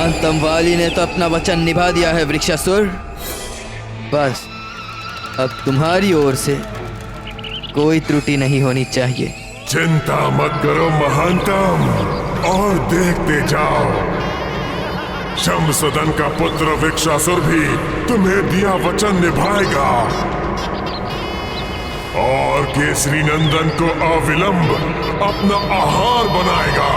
महानतम वाली ने तो अपना वचन निभा दिया है वृक्षासुर। बस अब तुम्हारी ओर से कोई त्रुटि नहीं होनी चाहिए। चिंता मत करो महानतम, और देखते जाओ, शमसदन का पुत्र वृक्षासुर भी तुम्हें दिया वचन निभाएगा और केसरी नंदन को अविलंब अपना आहार बनाएगा।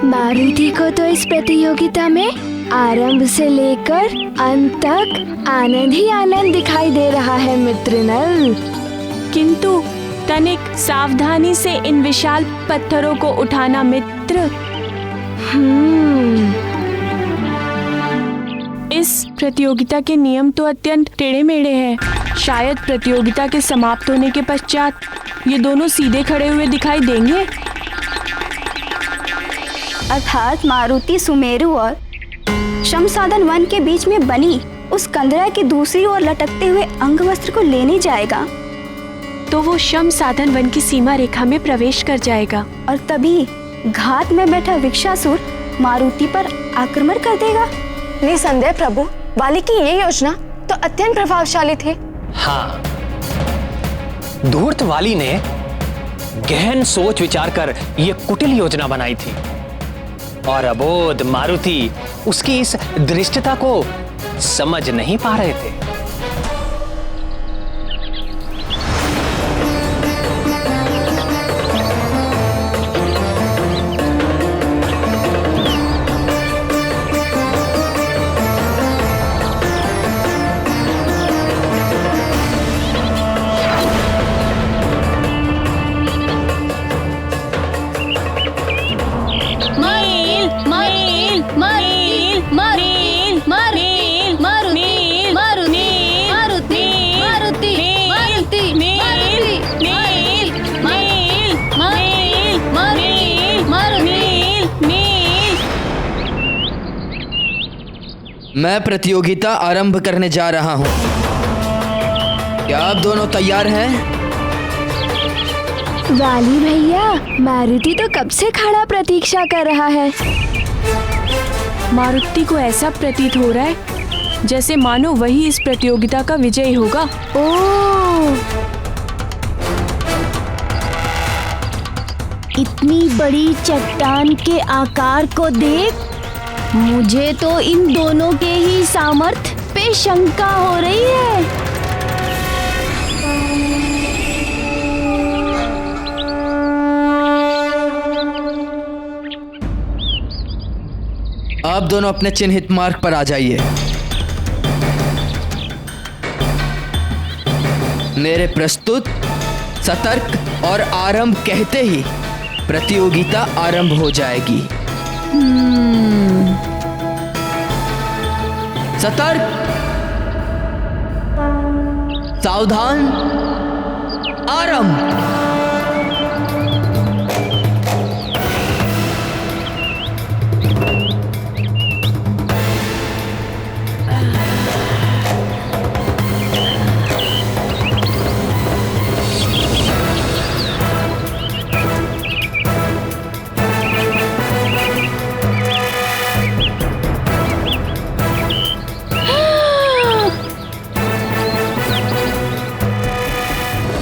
मारुति को तो इस प्रतियोगिता में आरंभ से लेकर अंत तक आनंद ही आनंद दिखाई दे रहा है मित्र नल। किंतु तनिक सावधानी से इन विशाल पत्थरों को उठाना मित्र। इस प्रतियोगिता के नियम तो अत्यंत टेढ़े मेढ़े हैं। शायद प्रतियोगिता के समाप्त होने के पश्चात ये दोनों सीधे खड़े हुए दिखाई देंगे। अर्थात मारुति सुमेरु और शमसादन वन के बीच में बनी उस कंदरा की दूसरी ओर लटकते हुए अंगवस्त्र को लेने जाएगा, तो वो शमसादन वन की सीमा रेखा में प्रवेश कर जाएगा और तभी घात में बैठा वृक्षासुर मारुति पर आक्रमण कर देगा। निसंदेह प्रभु, वाली की ये योजना तो अत्यंत प्रभावशाली थी। हाँ, धूर्त वाली ने गहन सोच विचार कर ये कुटिल योजना बनाई थी और अबोध मारुति उसकी इस दृष्टता को समझ नहीं पा रहे थे। मैं प्रतियोगिता आरंभ करने जा रहा हूं। क्या आप दोनों तैयार हैं? वाली भैया, मारुति तो कब से खड़ा प्रतीक्षा कर रहा है। मारुति को ऐसा प्रतीत हो रहा है जैसे मानो वही इस प्रतियोगिता का विजयी होगा। ओह, इतनी बड़ी चट्टान के आकार को देख मुझे तो इन दोनों के ही सामर्थ्य पे शंका हो रही है। आप दोनों अपने चिन्हित मार्ग पर आ जाइए। मेरे प्रस्तुत, सतर्क और आरंभ कहते ही प्रतियोगिता आरंभ हो जाएगी। सतर्क, सावधान, आरंभ।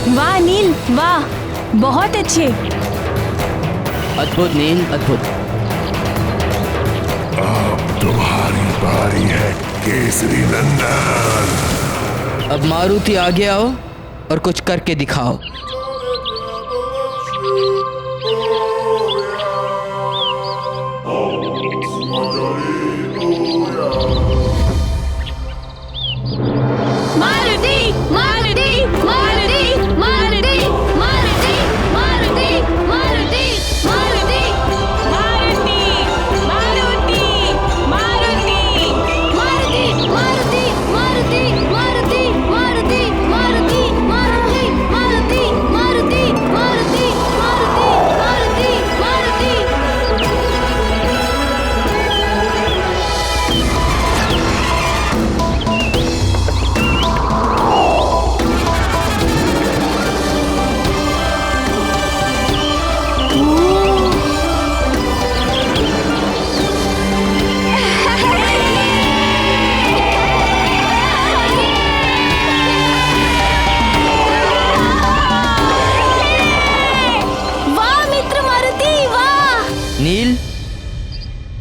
वाह नील, वाह, बहुत अच्छे। अद्भुत नील, अद्भुत। अब तुम्हारी बारी है केसरी नंदन। अब मारुति आगे आओ और कुछ करके दिखाओ। मारुति, मारुति,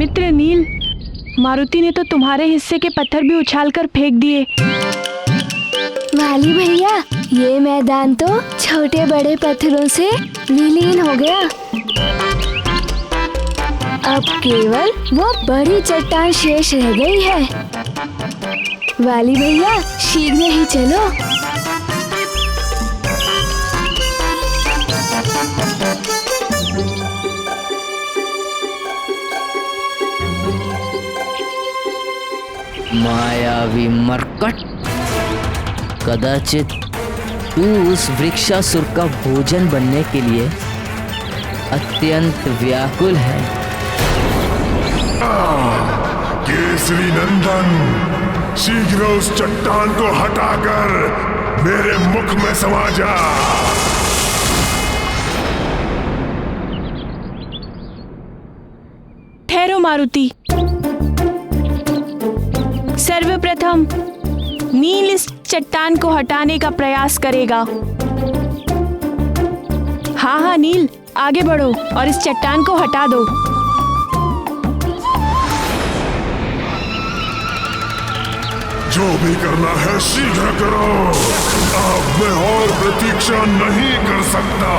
मित्र नील, मारुति ने तो तुम्हारे हिस्से के पत्थर भी उछालकर फेंक दिए। वाली भैया, ये मैदान तो छोटे बड़े पत्थरों से विलीन हो गया। अब केवल वो बड़ी चट्टान शेष रह गई है। वाली भैया, शीघ्र ही चलो। मायावी मरकट, कदाचित तू उस वृक्षासुर का भोजन बनने के लिए अत्यंत व्याकुल है। केसरी नंदन, शीघ्र उस चट्टान को हटाकर मेरे मुख में समा जा। ठहरो मारुति, सर्वप्रथम नील इस चट्टान को हटाने का प्रयास करेगा। हाँ हाँ नील, आगे बढ़ो और इस चट्टान को हटा दो। जो भी करना है शीघ्र करो, अब मैं और प्रतीक्षा नहीं कर सकता।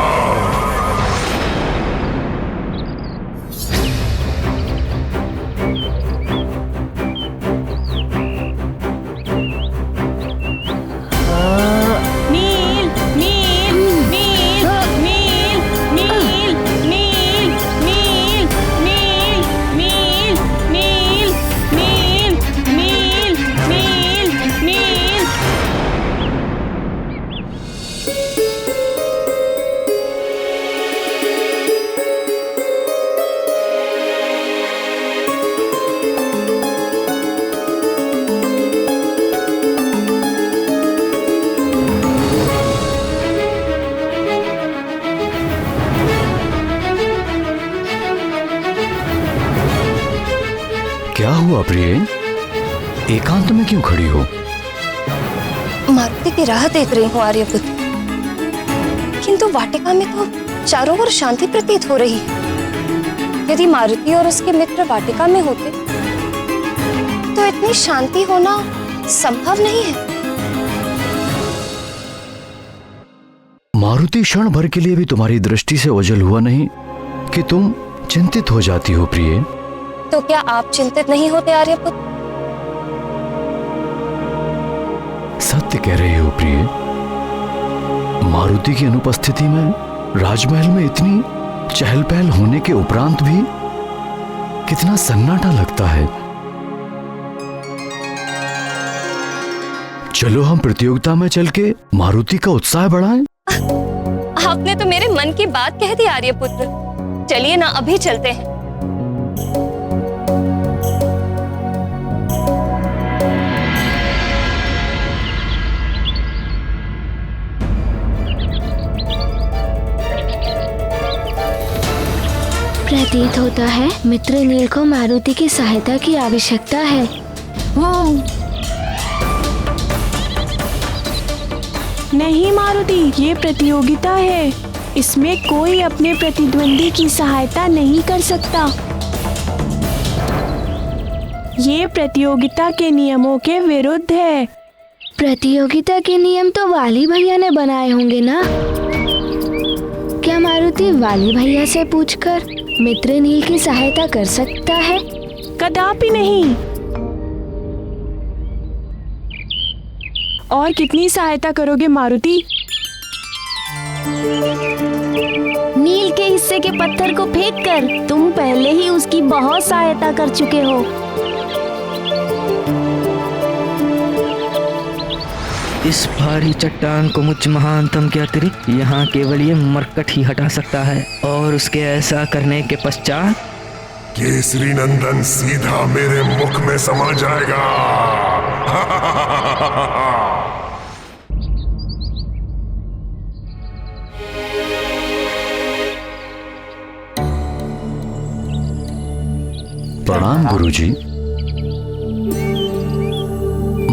क्या हुआ प्रिय? एकांत में क्यों खड़ी हो? मारुति की राह देख रही हूँ आर्यपुत्र, किंतु वाटिका में तो चारों ओर शांति प्रतीत हो रही है। यदि मारुति और उसके मित्र वाटिका में होते तो इतनी शांति होना संभव नहीं है। मारुति क्षण भर के लिए भी तुम्हारी दृष्टि से ओझल हुआ नहीं कि तुम चिंतित हो जाती हो प्रिय? तो क्या आप चिंतित नहीं होते आर्यपुत्र? सत्य कह रही हो प्रिय। मारुति की अनुपस्थिति में राजमहल में इतनी चहल पहल होने के उपरांत भी कितना सन्नाटा लगता है। चलो हम प्रतियोगिता में चल के मारुति का उत्साह बढ़ाएं। आपने तो मेरे मन की बात कह दी आर्यपुत्र। चलिए ना, अभी चलते हैं। प्रतीत होता है मित्र नील को मारुति की सहायता की आवश्यकता है। नहीं मारुति, ये प्रतियोगिता है, इसमें कोई अपने प्रतिद्वंदी की सहायता नहीं कर सकता। ये प्रतियोगिता के नियमों के विरुद्ध है। प्रतियोगिता के नियम तो वाली भैया ने बनाए होंगे ना? क्या मारुति वाली भैया से पूछकर मित्र नील की सहायता कर सकता है? कदापि नहीं। और कितनी सहायता करोगे मारुति? नील के हिस्से के पत्थर को फेंककर तुम पहले ही उसकी बहुत सहायता कर चुके हो। इस भारी चट्टान को मुझ महानतम के अतिरिक्त यहाँ केवल ये मरकट ही हटा सकता है, और उसके ऐसा करने के पश्चात केसरी नंदन सीधा मेरे मुख में समा जाएगा। प्रणाम गुरुजी।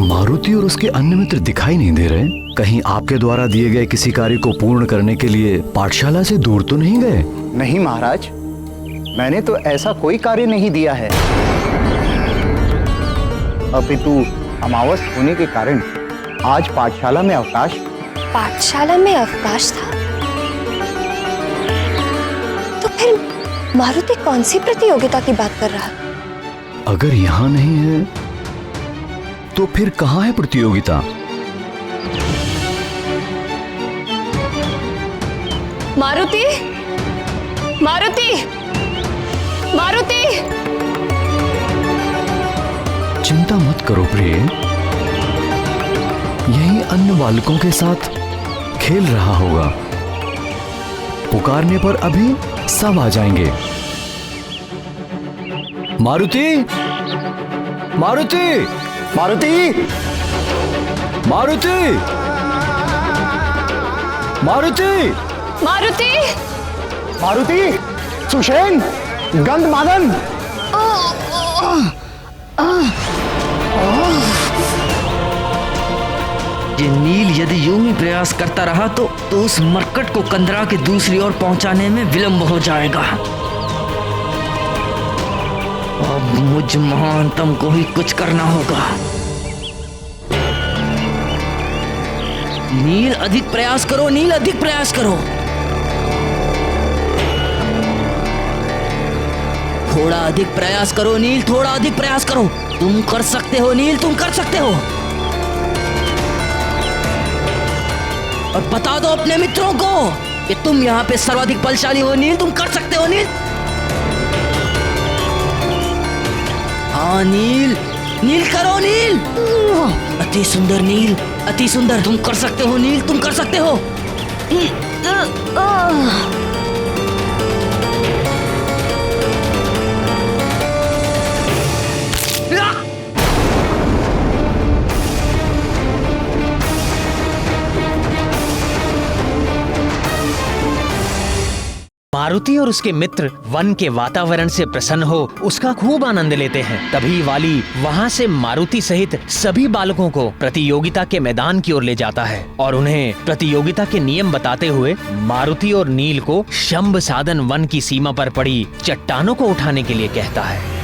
मारुति और उसके अन्य मित्र दिखाई नहीं दे रहे। कहीं आपके द्वारा दिए गए किसी कार्य को पूर्ण करने के लिए पाठशाला से दूर तो नहीं गए? नहीं महाराज, मैंने तो ऐसा कोई कार्य नहीं दिया है। अपितु अमावस होने के कारण आज पाठशाला में अवकाश। पाठशाला में अवकाश था? तो फिर मारुति कौन सी प्रतियोगिता की बात कर रहा? अगर यहाँ नहीं है तो फिर कहाँ है प्रतियोगिता? मारुति, मारुति, मारुति! चिंता मत करो प्रिय, यही अन्य बालकों के साथ खेल रहा होगा। पुकारने पर अभी सब आ जाएंगे। मारुति, मारुति, मारुति, मारुति, मारुति, मारुति! मारुति, सुषेण, गंधमादन। ये नील यदि यूं ही प्रयास करता रहा तो उस मरकट को कंदरा के दूसरी ओर पहुंचाने में विलंब हो जाएगा। अब मुझ महानतम को ही कुछ करना होगा। नील अधिक प्रयास करो, नील अधिक प्रयास करो। थोड़ा अधिक प्रयास करो नील, थोड़ा अधिक प्रयास करो। तुम कर सकते हो नील, तुम कर सकते हो। और बता दो अपने मित्रों को कि तुम यहाँ पे सर्वाधिक बलशाली हो नील, तुम कर सकते हो नील। हाँ नील, नील करो नील। अति सुंदर नील, अति सुंदर। तुम कर सकते हो नील, तुम कर सकते हो। मारुति और उसके मित्र वन के वातावरण से प्रसन्न हो उसका खूब आनंद लेते हैं। तभी वाली वहां से मारुति सहित सभी बालकों को प्रतियोगिता के मैदान की ओर ले जाता है और उन्हें प्रतियोगिता के नियम बताते हुए मारुति और नील को शंभ साधन वन की सीमा पर पड़ी चट्टानों को उठाने के लिए कहता है।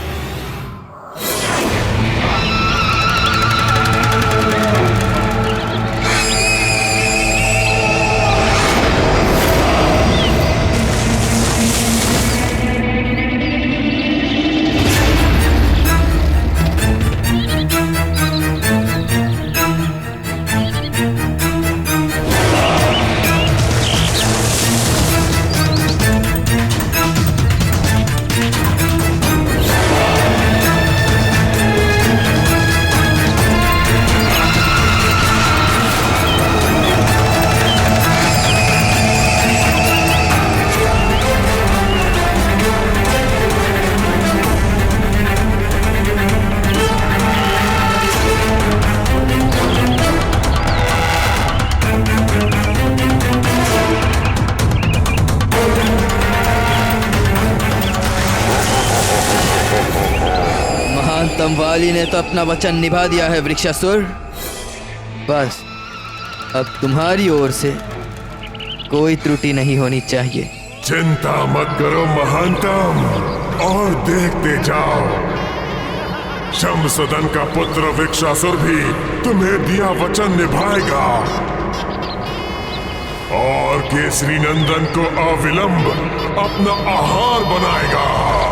महानतम वाली ने तो अपना वचन निभा दिया है वृक्षासुर। बस अब तुम्हारी ओर से कोई त्रुटि नहीं होनी चाहिए। चिंता मत करो महानतम, और देखते जाओ, शमसदन का पुत्र वृक्षासुर भी तुम्हें दिया वचन निभाएगा और केसरी नंदन को अविलंब अपना आहार बनाएगा।